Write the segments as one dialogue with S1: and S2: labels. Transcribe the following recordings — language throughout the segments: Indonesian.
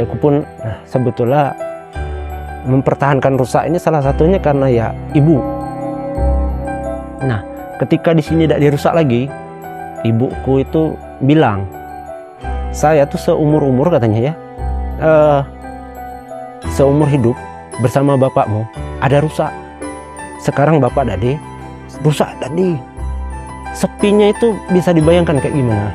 S1: aku pun sebetulnya mempertahankan rusa ini salah satunya karena ya ibu. Nah, ketika di sini tidak dirusak lagi, ibuku itu bilang, saya tuh seumur-umur katanya ya, seumur hidup bersama bapakmu ada rusak. Sekarang bapak dadi, rusak dadi. Sepinya itu bisa dibayangkan kayak gimana.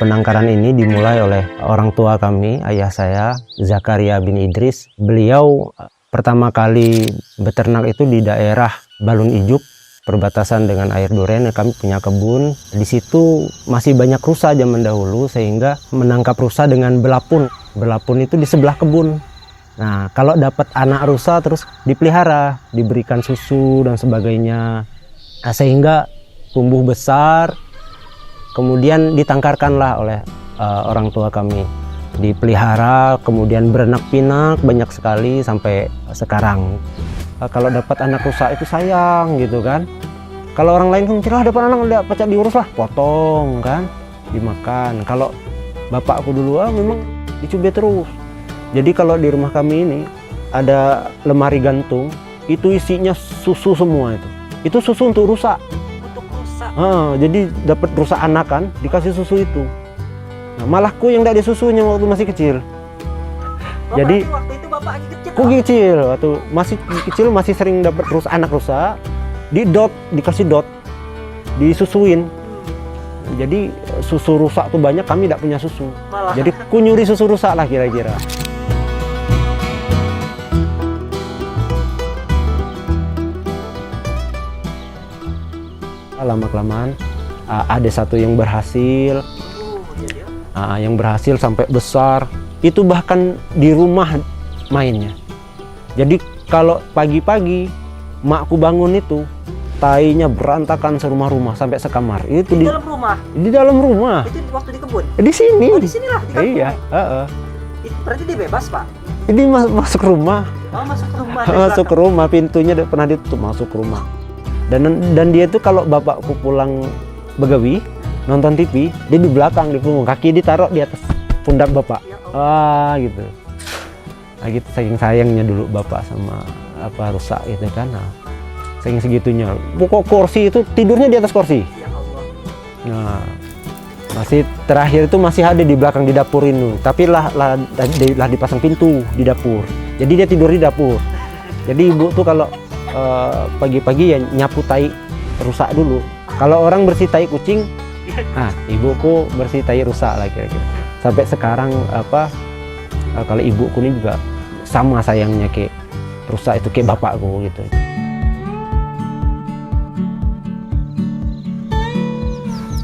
S1: Penangkaran ini dimulai oleh orang tua kami, ayah saya, Zakaria bin Idris. Beliau pertama kali beternak itu di daerah Balun Ijuk, perbatasan dengan air Duren. Kami punya kebun. Di situ masih banyak rusa zaman dahulu, sehingga menangkap rusa dengan belapun. Belapun itu di sebelah kebun. Nah, kalau dapat anak rusa terus dipelihara, diberikan susu dan sebagainya. Nah, sehingga tumbuh besar. Kemudian ditangkarkanlah oleh orang tua kami, dipelihara, kemudian beranak pinak banyak sekali sampai sekarang. Kalau dapat anak rusa itu sayang gitu kan. Kalau orang lain kan mikir, dapat anak udah pacak diurus lah, potong kan, dimakan. Kalau bapakku dulu memang dicubit terus. Jadi kalau di rumah kami ini ada lemari gantung, itu isinya susu semua itu. Itu susu untuk rusa. Jadi dapat rusa anakan dikasih susu itu. Nah, malahku yang tidak disusunya waktu masih kecil. Jadi
S2: waktu itu bapak lagi kecil.
S1: Aku kecil waktu masih kecil masih sering dapat anak rusa, dikasih dot, disusuin. Jadi susu rusak tuh banyak, kami tidak punya susu.
S2: Malah.
S1: Jadi ku nyuri susu rusak lah kira-kira. Lama-kelamaan ada satu yang berhasil, yang berhasil sampai besar. Itu bahkan di rumah mainnya. Jadi kalau pagi-pagi makku bangun itu, tainya berantakan serumah-rumah sampai sekamar. Itu
S2: di dalam rumah.
S1: Di dalam rumah.
S2: Itu waktu di kebun.
S1: Di sini.
S2: Oh, di sinilah di kampung.
S1: Iya.
S2: Berarti dia bebas, Pak.
S1: Ini masuk rumah.
S2: Oh, masuk ke rumah.
S1: Masuk ke rumah, pintunya pernah ditutup, masuk ke rumah. Dan dia itu kalau bapakku pulang begawi nonton TV, dia di belakang di punggung, kaki ditaruh di atas pundak bapak. Gitu. Nah, gitu saking sayangnya dulu bapak sama rusak itu kan. Nah, saking segitunya. Pokok kursi itu tidurnya di atas kursi. Nah, masih terakhir itu masih ada di belakang di dapur ini. Tapi lah dipasang pintu di dapur. Jadi dia tidur di dapur. Jadi ibu tuh kalau pagi-pagi ya nyapu tai rusak dulu. Kalau orang bersih tai kucing, ibuku bersih tai rusak lah kira-kira. Sampai sekarang kalau ibuku ini juga sama sayangnya kayak rusak itu kayak bapakku gitu.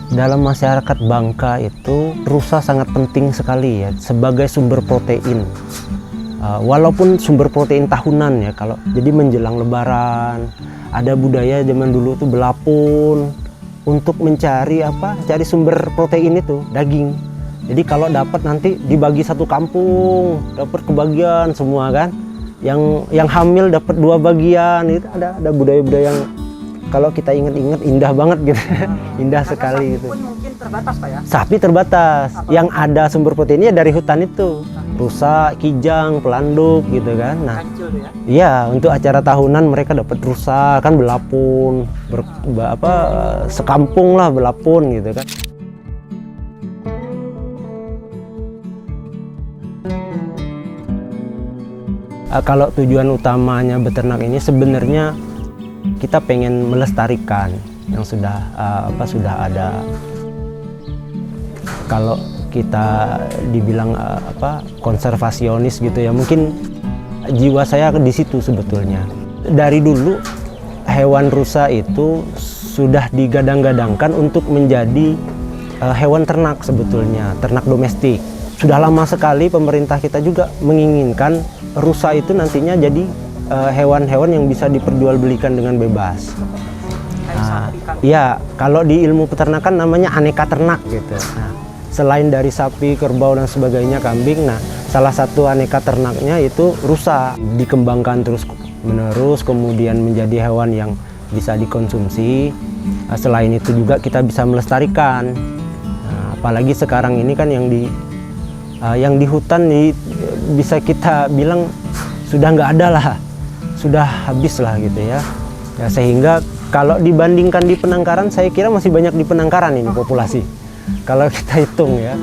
S1: Dalam masyarakat Bangka itu rusa sangat penting sekali ya sebagai sumber protein. Walaupun sumber protein tahunan ya, kalau jadi menjelang lebaran ada budaya zaman dulu tuh belapun untuk mencari cari sumber protein itu daging. Jadi kalau dapat nanti dibagi satu kampung, dapat kebagian semua kan. Yang hamil dapat 2 bagian. Itu ada budaya-budaya yang kalau kita ingat-ingat indah banget gitu. Indah sekali gitu.
S2: Pun mungkin terbatas, Pak ya.
S1: Sapi terbatas. Yang ada sumber proteinnya dari hutan itu. Rusa, kijang, pelanduk gitu kan. Nah, iya, untuk acara tahunan mereka dapat rusa kan belapun, sekampung lah belapun gitu kan. Kalau tujuan utamanya beternak ini sebenarnya kita pengen melestarikan yang sudah ada. Kalau kita dibilang konservasionis gitu ya, mungkin jiwa saya di situ sebetulnya. Dari dulu hewan rusa itu sudah digadang-gadangkan untuk menjadi hewan ternak sebetulnya, ternak domestik. Sudah lama sekali pemerintah kita juga menginginkan rusa itu nantinya jadi hewan-hewan yang bisa diperjualbelikan dengan bebas. Ya, kalau di ilmu peternakan namanya aneka ternak gitu. Nah, selain dari sapi, kerbau dan sebagainya, kambing, nah salah satu aneka ternaknya itu rusa, dikembangkan terus menerus, kemudian menjadi hewan yang bisa dikonsumsi. Selain itu juga kita bisa melestarikan. Apalagi sekarang ini kan yang di hutan bisa kita bilang sudah nggak ada lah, sudah habis lah gitu ya. Sehingga kalau dibandingkan di penangkaran, saya kira masih banyak di penangkaran ini populasi. Kalau kita hitung ya.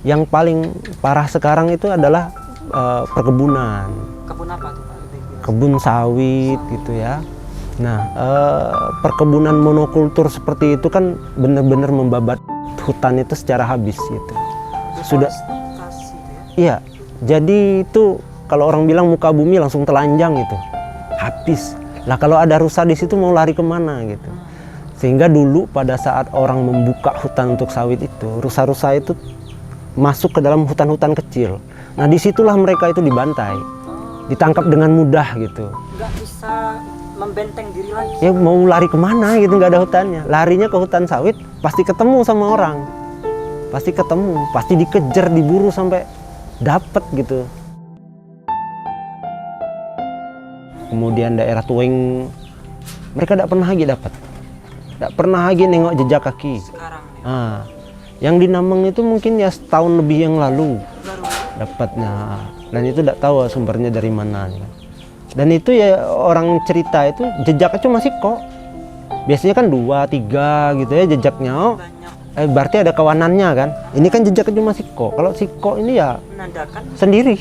S1: Yang paling parah sekarang itu adalah perkebunan.
S2: Kebun apa tuh Pak?
S1: Kebun sawit gitu ya. Nah, perkebunan monokultur seperti itu kan benar-benar membabat hutan itu secara habis gitu. Sudah, iya. Jadi itu kalau orang bilang muka bumi langsung telanjang gitu, habis. Lah kalau ada rusa di situ mau lari kemana gitu. Sehingga dulu pada saat orang membuka hutan untuk sawit itu, rusa-rusa itu masuk ke dalam hutan-hutan kecil. Nah disitulah mereka itu dibantai, ditangkap dengan mudah gitu.
S2: Nggak bisa membenteng diri lagi.
S1: Ya mau lari kemana gitu, nggak ada hutannya. Larinya ke hutan sawit, pasti ketemu sama orang. Pasti ketemu, pasti dikejar, diburu sampai dapat gitu. Kemudian daerah Tuwing, mereka tidak pernah lagi dapat. Tidak pernah lagi nengok jejak kaki.
S2: Sekarang nih.
S1: Yang di Nameng itu mungkin ya setahun lebih yang lalu dapatnya, dan itu tidak tahu sumbernya dari mana. Dan itu ya orang cerita itu jejaknya cuma siko. Biasanya kan 2, 3 gitu ya jejaknya. Berarti ada kawanannya kan. Ini kan jejaknya cuma siko. Kalau siko ini ya
S2: menandakan
S1: sendiri.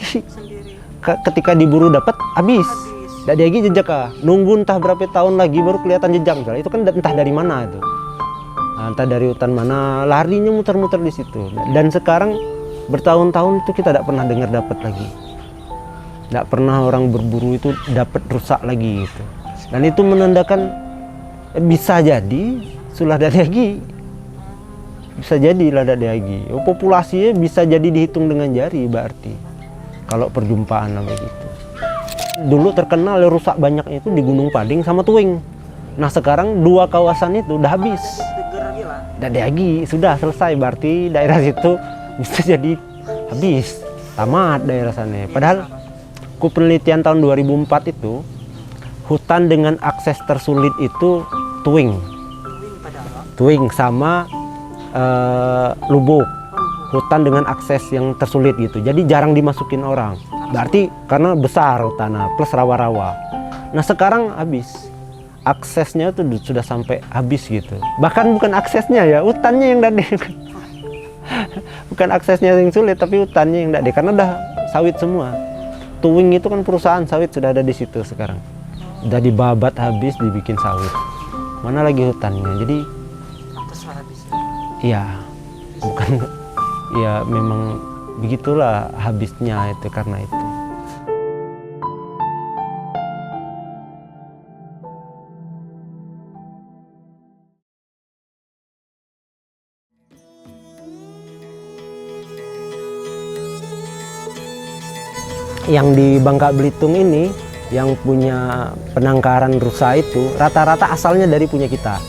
S1: Ketika diburu dapat habis. Tidak ada lagi jejak. Nunggu entah berapa tahun lagi baru kelihatan jejak. Misalnya. Itu kan entah dari mana itu. Entah dari hutan mana, larinya muter-muter di situ. Dan sekarang bertahun-tahun itu kita tidak pernah dengar dapat lagi. Tidak pernah orang berburu itu dapat rusak lagi gitu. Dan itu menandakan bisa jadi sudah ada lagi. Bisa jadi ada lagi. Populasinya bisa jadi dihitung dengan jari berarti. Kalau perjumpaan begitu. Dulu terkenal rusak banyaknya itu di Gunung Pading sama Tuwing. Nah sekarang 2 kawasan itu udah habis. Tidak ada lagi, sudah selesai, berarti daerah situ bisa jadi habis, tamat daerah sana. Padahal penelitian tahun 2004 itu hutan dengan akses tersulit itu Tuwing sama Lubuk, hutan dengan akses yang tersulit gitu. Jadi jarang dimasukin orang. Berarti karena besar tanah plus rawa-rawa. Nah sekarang habis. Aksesnya tuh sudah sampai habis gitu. Bahkan bukan aksesnya ya, hutannya yang dade. Bukan aksesnya yang sulit, tapi hutannya yang dade karena udah sawit semua. Tuwing itu kan perusahaan sawit sudah ada di situ sekarang. Udah dibabat habis dibikin sawit. Mana lagi hutannya? Jadi iya. Bukan ya memang begitulah habisnya itu karena itu. Yang di Bangka Belitung ini yang punya penangkaran rusa itu rata-rata asalnya dari punya kita.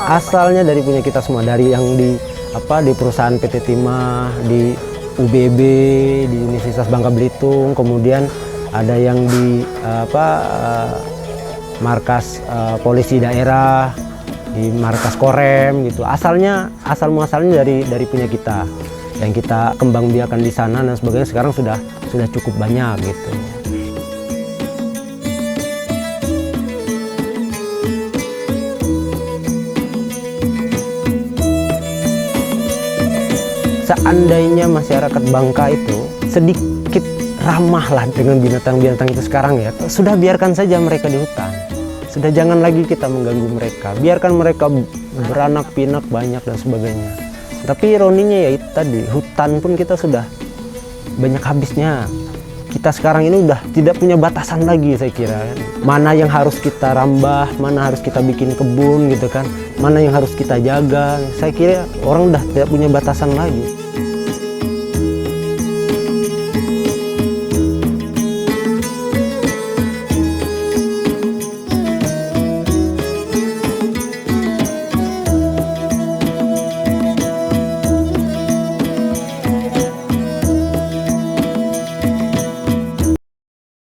S1: Asalnya dari punya kita semua, dari yang di perusahaan PT Timah, di UBB, di Universitas Bangka Belitung, kemudian ada yang di markas polisi daerah, di markas Korem gitu. Asal muasalnya dari punya kita. Yang kita kembang biakan di sana dan sebagainya sekarang sudah cukup banyak gitu. Seandainya masyarakat Bangka itu sedikit ramah lah dengan binatang-binatang itu sekarang ya, sudah biarkan saja mereka di hutan. Sudah jangan lagi kita mengganggu mereka, biarkan mereka beranak pinak banyak dan sebagainya. Tapi ironinya ya itu tadi, hutan pun kita sudah banyak habisnya. Kita sekarang ini udah tidak punya batasan lagi saya kira kan. Mana yang harus kita rambah, mana harus kita bikin kebun gitu kan. Mana yang harus kita jaga. Saya kira orang udah tidak punya batasan lagi.